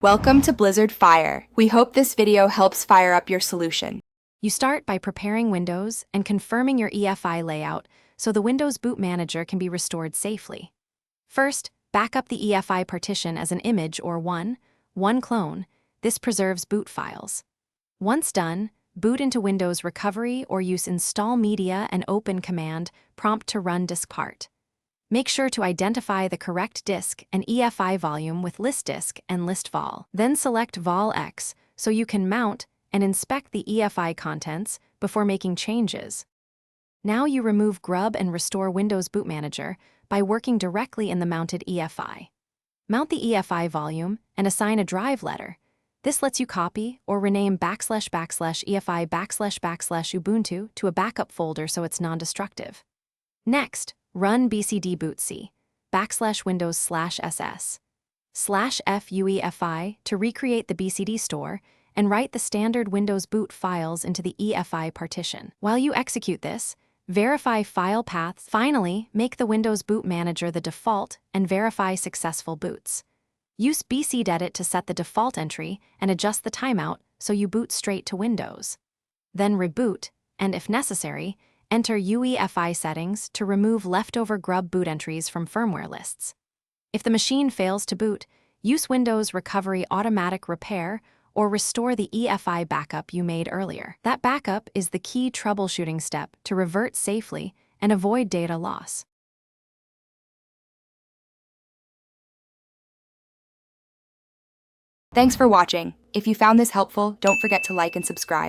Welcome to Blizzard Fire. We hope this video helps fire up your solution. You start by preparing Windows and confirming your EFI layout so the Windows Boot Manager can be restored safely. First, back up the EFI partition as an image or one clone. This preserves boot files. Once done, boot into Windows Recovery or use Install Media and Open command prompt to run disk part. Make sure to identify the correct disk and EFI volume with list disk and list vol. Then select Vol X so you can mount and inspect the EFI contents before making changes. Now you remove Grub and restore Windows Boot Manager by working directly in the mounted EFI. Mount the EFI volume and assign a drive letter. This lets you copy or rename //EFI // to a backup folder so it's non-destructive. Next, run bcd bootc /windows/ss/fuefi to recreate the bcd store and write the standard Windows boot files into the EFI partition. While you execute this, verify file paths. Finally, make the Windows Boot Manager the default and verify successful boots. Use bcdedit to set the default entry and adjust the timeout so you boot straight to Windows. Then reboot, and if necessary, enter UEFI settings to remove leftover Grub boot entries from firmware lists. If the machine fails to boot, use Windows Recovery Automatic Repair or restore the EFI backup you made earlier. That backup is the key troubleshooting step to revert safely and avoid data loss. Thanks for watching. If you found this helpful, don't forget to like and subscribe.